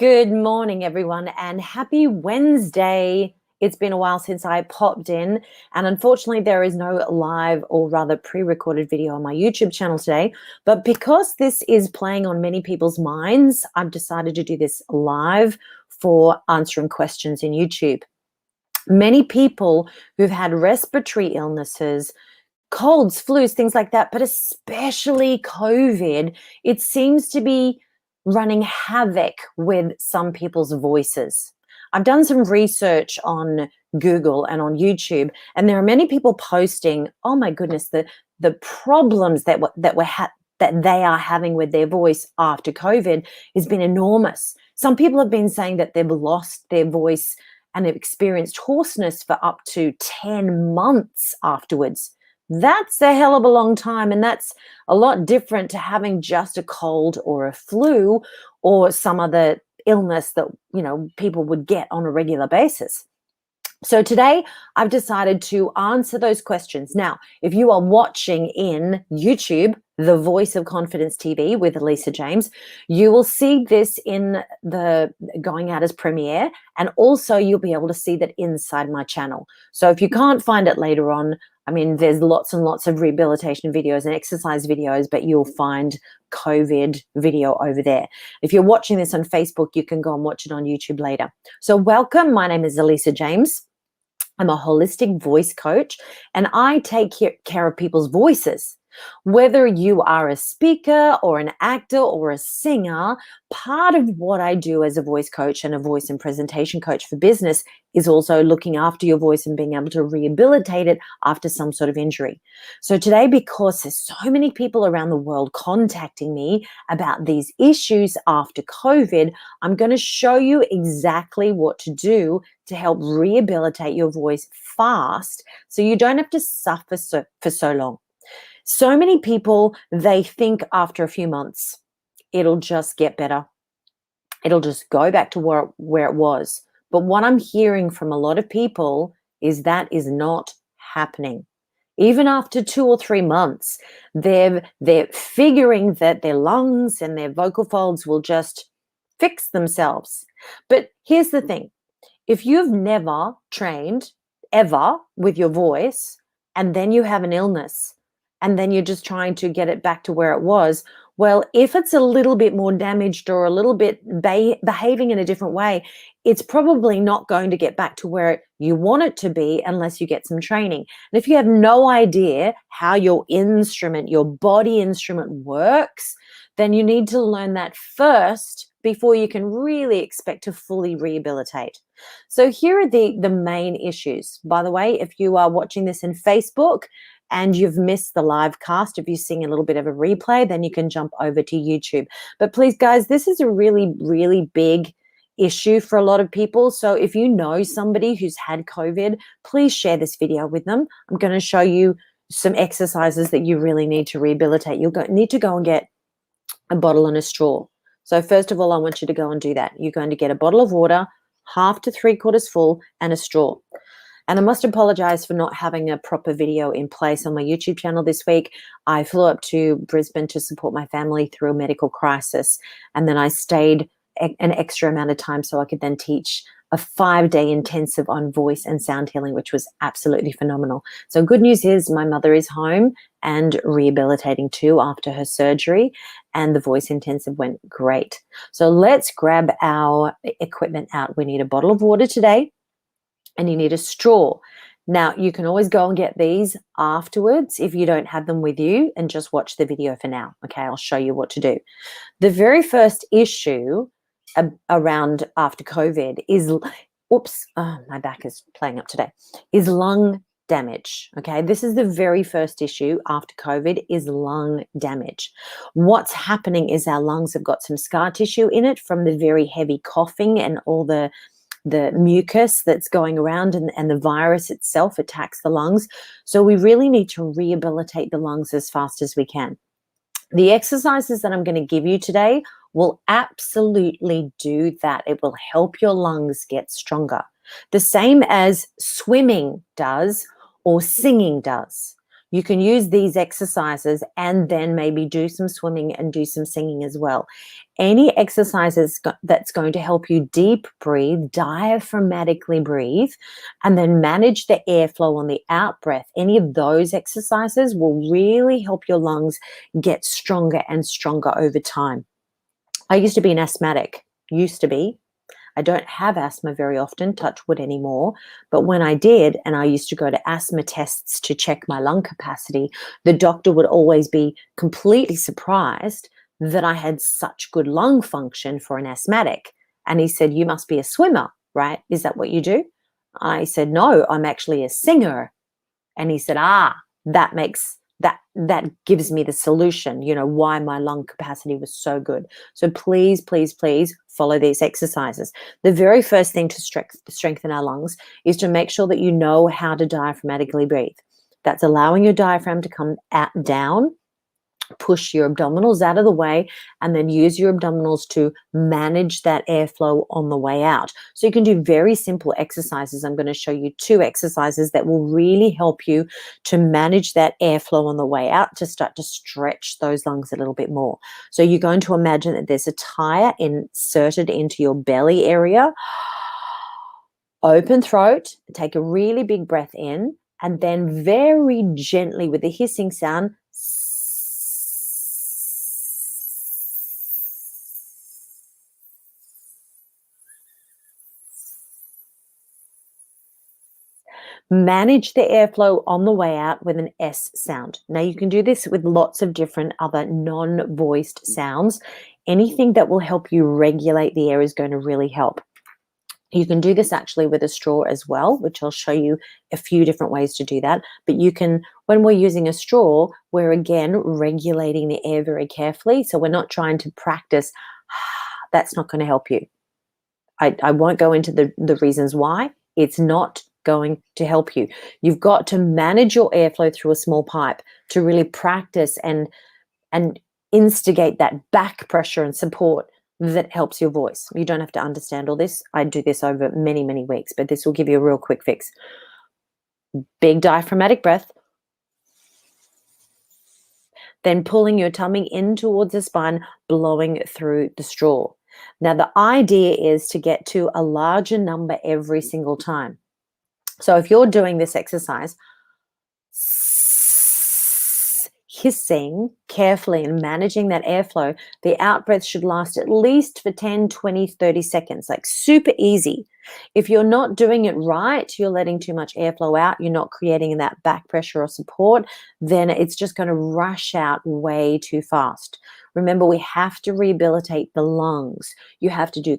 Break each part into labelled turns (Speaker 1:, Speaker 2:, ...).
Speaker 1: Good morning, everyone, and happy Wednesday. It's been a while since I popped in, and unfortunately, there is no live or rather pre-recorded video on my YouTube channel today. But because this is playing on many people's minds, I've decided to do this live for answering questions in YouTube. Many people who've had respiratory illnesses, colds, flus, things like that, but especially COVID, it seems to be running havoc with some people's voices. I've done some research on Google and on YouTube, and there are many people posting, oh my goodness, the problems that they are having with their voice after COVID has been enormous. Some people have been saying that they've lost their voice and have experienced hoarseness for up to 10 months afterwards. That's a hell of a long time, and that's a lot different to having just a cold or a flu or some other illness that, people would get on a regular basis. So today I've decided to answer those questions. Now, if you are watching in YouTube, The Voice of Confidence TV with Elisa James, you will see this in the going out as premiere, and also you'll be able to see that inside my channel. So if you can't find it later on, there's lots and lots of rehabilitation videos and exercise videos, but you'll find COVID video over there. If you're watching this on Facebook, you can go and watch it on YouTube later. So welcome. My name is Elisa James. I'm a holistic voice coach, and I take care of people's voices. Whether you are a speaker or an actor or a singer, part of what I do as a voice coach and a voice and presentation coach for business is also looking after your voice and being able to rehabilitate it after some sort of injury. So today, because there's so many people around the world contacting me about these issues after COVID, I'm going to show you exactly what to do to help rehabilitate your voice fast so you don't have to suffer for so long. So many people, they think after a few months, it'll just get better. It'll just go back to where it was. But what I'm hearing from a lot of people is that is not happening. Even after 2 or 3 months, they're figuring that their lungs and their vocal folds will just fix themselves. But here's the thing. If you've never trained ever with your voice, and then you have an illness, and then you're just trying to get it back to where it was, well, if it's a little bit more damaged or a little bit behaving in a different way, it's probably not going to get back to where you want it to be unless you get some training. And if you have no idea how your instrument, your body instrument works, then you need to learn that first before you can really expect to fully rehabilitate. So here are the main issues. By the way, if you are watching this in Facebook and you've missed the live cast, if you're seeing a little bit of a replay, then you can jump over to YouTube. But please, guys, this is a really, really big issue for a lot of people. So if you know somebody who's had COVID, please share this video with them. I'm going to show you some exercises that you really need to rehabilitate. You'll need to go and get a bottle and a straw. So first of all, I want you to go and do that. You're going to get a bottle of water, half to 3/4 full, and a straw. And I must apologize for not having a proper video in place on my YouTube channel this week. I flew up to Brisbane to support my family through a medical crisis. And then I stayed an extra amount of time so I could then teach a 5-day intensive on voice and sound healing, which was absolutely phenomenal. So good news is my mother is home and rehabilitating too after her surgery, and the voice intensive went great. So let's grab our equipment out. We need a bottle of water today, and you need a straw. Now, you can always go and get these afterwards if you don't have them with you, and just watch the video for now. Okay, I'll show you what to do. The very first issue around after COVID is, my back is playing up today, is lung damage. Okay, this is the very first issue after COVID, is lung damage. What's happening is our lungs have got some scar tissue in it from the very heavy coughing and all the mucus that's going around, and the virus itself attacks the lungs. So we really need to rehabilitate the lungs as fast as we can. The exercises that I'm going to give you today will absolutely do that. It will help your lungs get stronger. The same as swimming does or singing does. You can use these exercises and then maybe do some swimming and do some singing as well. Any exercises that's going to help you deep breathe, diaphragmatically breathe, and then manage the airflow on the out breath, any of those exercises will really help your lungs get stronger and stronger over time. I used to be an asthmatic, used to be. I don't have asthma very often, touch wood anymore. But when I did, and I used to go to asthma tests to check my lung capacity, the doctor would always be completely surprised that I had such good lung function for an asthmatic. And he said, "You must be a swimmer, right? Is that what you do?" I said, "No, I'm actually a singer." And he said, that makes that gives me the solution, why my lung capacity was so good. So please, please, please follow these exercises. The very first thing to strengthen our lungs is to make sure that you know how to diaphragmatically breathe. That's allowing your diaphragm to come down, push your abdominals out of the way, and then use your abdominals to manage that airflow on the way out. So you can do very simple exercises. I'm going to show you 2 exercises that will really help you to manage that airflow on the way out, to start to stretch those lungs a little bit more. So you're going to imagine that there's a tire inserted into your belly area. Open throat, take a really big breath in, and then very gently with a hissing sound, manage the airflow on the way out with an S sound. Now you can do this with lots of different other non-voiced sounds. Anything that will help you regulate the air is going to really help. You can do this actually with a straw as well, which I'll show you a few different ways to do that. But you can, when we're using a straw, we're again regulating the air very carefully. So we're not trying to practice, that's not going to help you. I won't go into the reasons why. It's not going to help you. You've got to manage your airflow through a small pipe to really practice and instigate that back pressure and support that helps your voice. You don't have to understand all this. I do this over many, many weeks, but this will give you a real quick fix. Big diaphragmatic breath. Then pulling your tummy in towards the spine, blowing through the straw. Now, the idea is to get to a larger number every single time. So if you're doing this exercise, hissing carefully and managing that airflow, the out breath should last at least for 10, 20, 30 seconds, like super easy. If you're not doing it right, you're letting too much airflow out, you're not creating that back pressure or support, then it's just going to rush out way too fast. Remember, we have to rehabilitate the lungs. You have to do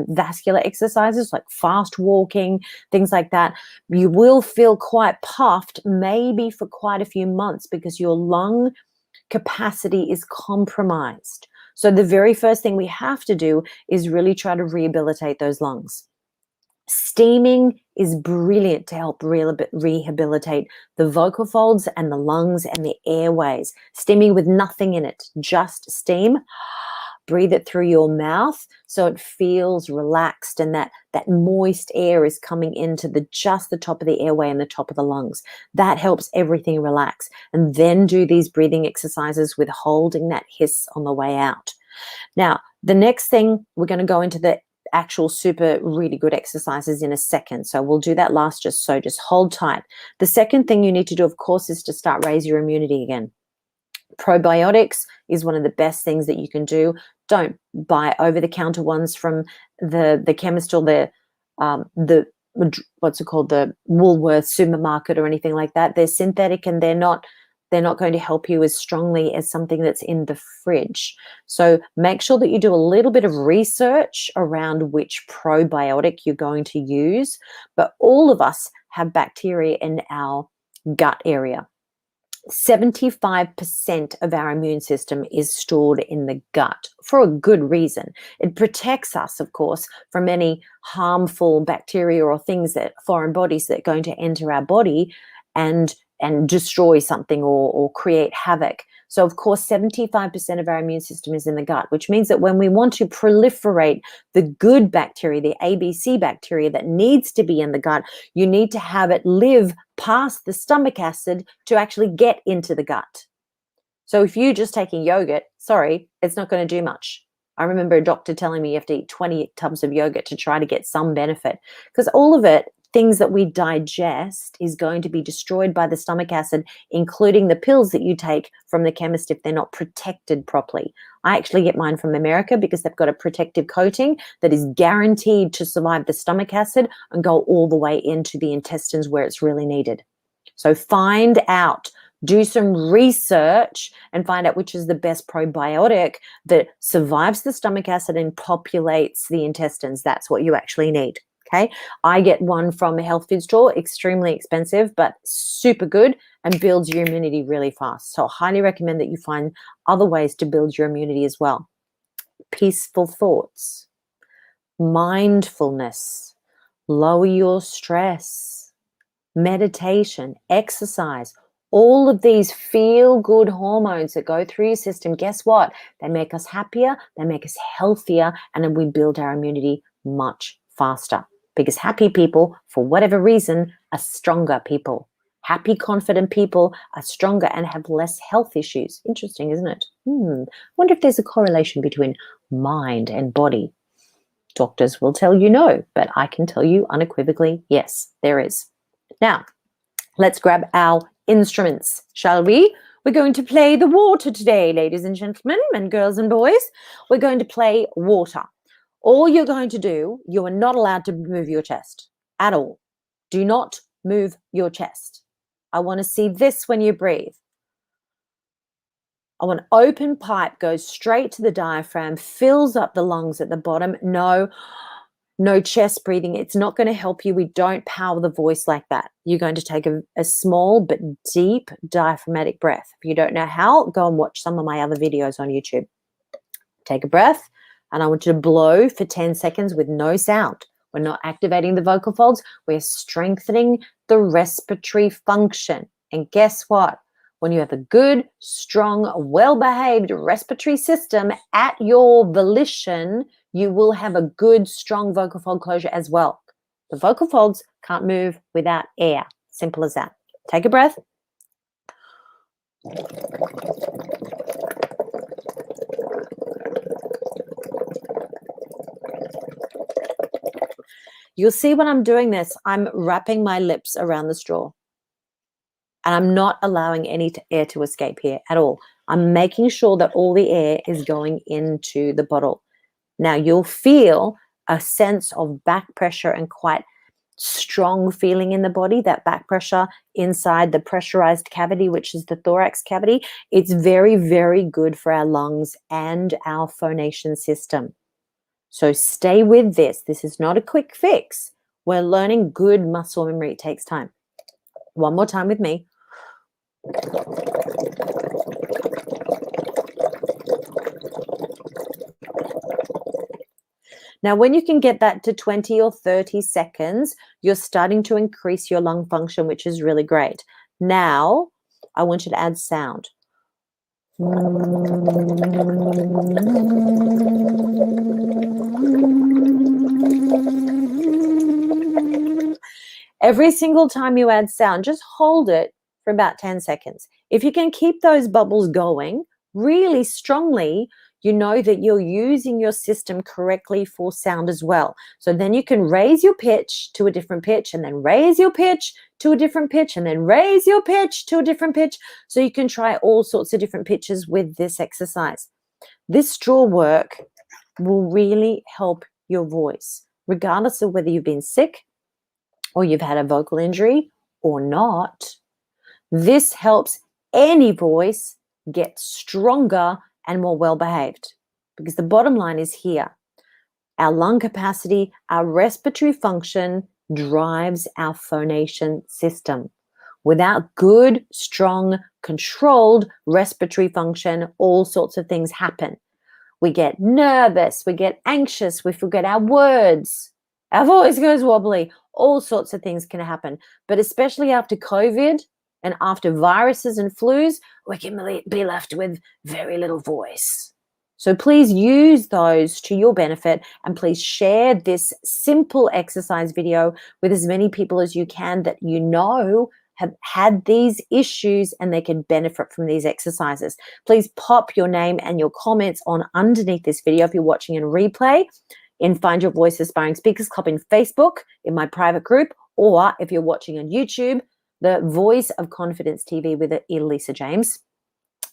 Speaker 1: vascular exercises like fast walking, things like that. You will feel quite puffed, maybe for quite a few months, because your lung capacity is compromised. So the very first thing we have to do is really try to rehabilitate those lungs. Steaming is brilliant to help rehabilitate the vocal folds and the lungs and the airways. Steaming with nothing in it, just steam. Breathe it through your mouth so it feels relaxed, and that moist air is coming into just the top of the airway and the top of the lungs. That helps everything relax. And then do these breathing exercises with holding that hiss on the way out. Now, the next thing, we're going to go into the actual super really good exercises in a second. So we'll do that last, just hold tight. The second thing you need to do, of course, is to start raise your immunity again. Probiotics is one of the best things that you can do. Don't buy over-the-counter ones from the chemist or the what's it called, the Woolworth supermarket or anything like that. They're synthetic and they're not going to help you as strongly as something that's in the fridge. So make sure that you do a little bit of research around which probiotic you're going to use. But all of us have bacteria in our gut area. 75% of our immune system is stored in the gut for a good reason. It protects us, of course, from any harmful bacteria or things, that foreign bodies that are going to enter our body and destroy something or create havoc. So, of course, 75% of our immune system is in the gut, which means that when we want to proliferate the good bacteria, the ABC bacteria that needs to be in the gut, you need to have it live past the stomach acid to actually get into the gut. So if you're just taking yogurt, sorry, it's not going to do much. I remember a doctor telling me you have to eat 20 tubs of yogurt to try to get some benefit, because all of it, things that we digest, is going to be destroyed by the stomach acid, including the pills that you take from the chemist if they're not protected properly. I actually get mine from America because they've got a protective coating that is guaranteed to survive the stomach acid and go all the way into the intestines where it's really needed. So find out. Do some research and find out which is the best probiotic that survives the stomach acid and populates the intestines. That's what you actually need. Okay. I get one from a health food store, extremely expensive, but super good and builds your immunity really fast. So I highly recommend that you find other ways to build your immunity as well. Peaceful thoughts, mindfulness, lower your stress, meditation, exercise. All of these feel-good hormones that go through your system, guess what? They make us happier, they make us healthier, and then we build our immunity much faster. Because happy people, for whatever reason, are stronger people. Happy, confident people are stronger and have less health issues. Interesting, isn't it? Wonder if there's a correlation between mind and body. Doctors will tell you no, but I can tell you unequivocally, yes, there is. Now, let's grab our instruments, shall we? We're going to play the water today, ladies and gentlemen, and girls and boys. We're going to play water. All you're going to do, you are not allowed to move your chest at all. Do not move your chest. I want to see this when you breathe. I want open pipe, goes straight to the diaphragm, fills up the lungs at the bottom. No chest breathing. It's not going to help you. We don't power the voice like that. You're going to take a small but deep diaphragmatic breath. If you don't know how, go and watch some of my other videos on YouTube. Take a breath, and I want you to blow for 10 seconds with no sound. We're not activating the vocal folds. We're strengthening the respiratory function. And guess what? When you have a good, strong, well-behaved respiratory system at your volition, you will have a good, strong vocal fold closure as well. The vocal folds can't move without air. Simple as that. Take a breath. You'll see when I'm doing this, I'm wrapping my lips around the straw. And I'm not allowing any air to escape here at all. I'm making sure that all the air is going into the bottle. Now you'll feel a sense of back pressure and quite strong feeling in the body, that back pressure inside the pressurized cavity, which is the thorax cavity. It's very, very good for our lungs and our phonation system. So stay with this. This is not a quick fix. We're learning good muscle memory. It takes time. One more time with me. Now, when you can get that to 20 or 30 seconds, you're starting to increase your lung function, which is really great. Now, I want you to add sound. Every single time you add sound, just hold it for about 10 seconds. If you can keep those bubbles going really strongly, you know that you're using your system correctly for sound as well. So then you can raise your pitch to a different pitch, and then raise your pitch to a different pitch, and then raise your pitch to a different pitch. So you can try all sorts of different pitches with this exercise. This straw work will really help your voice, regardless of whether you've been sick or you've had a vocal injury or not. This helps any voice get stronger and more well-behaved, because the bottom line is here. Our lung capacity, our respiratory function drives our phonation system. Without good, strong, controlled respiratory function, all sorts of things happen. We get nervous, we get anxious, we forget our words, our voice goes wobbly, all sorts of things can happen. But especially after COVID, And after viruses and flus, we can be left with very little voice. So please use those to your benefit, and please share this simple exercise video with as many people as you can that you know have had these issues and they can benefit from these exercises. Please pop your name and your comments on underneath this video if you're watching in replay in Find Your Voice Aspiring Speakers Club in Facebook, in my private group, or if you're watching on YouTube, the Voice of Confidence TV with Elisa James.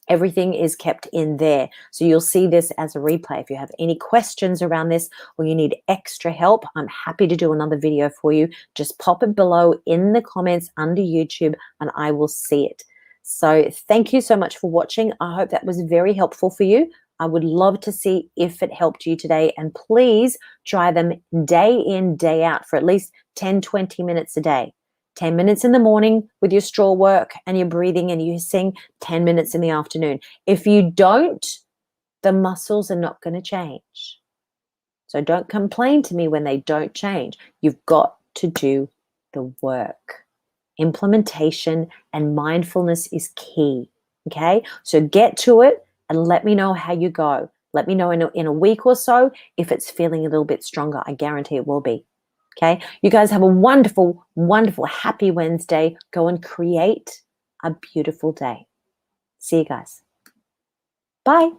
Speaker 1: Everything is kept in there. So you'll see this as a replay. If you have any questions around this or you need extra help, I'm happy to do another video for you. Just pop it below in the comments under YouTube and I will see it. So thank you so much for watching. I hope that was very helpful for you. I would love to see if it helped you today, and please try them day in, day out for at least 10, 20 minutes a day. 10 minutes in the morning with your straw work and your breathing and you sing, 10 minutes in the afternoon. If you don't, the muscles are not going to change. So don't complain to me when they don't change. You've got to do the work. Implementation and mindfulness is key. Okay? So get to it and let me know how you go. Let me know in a week or so if it's feeling a little bit stronger. I guarantee it will be. Okay, you guys have a wonderful, wonderful, happy Wednesday. Go and create a beautiful day. See you guys. Bye.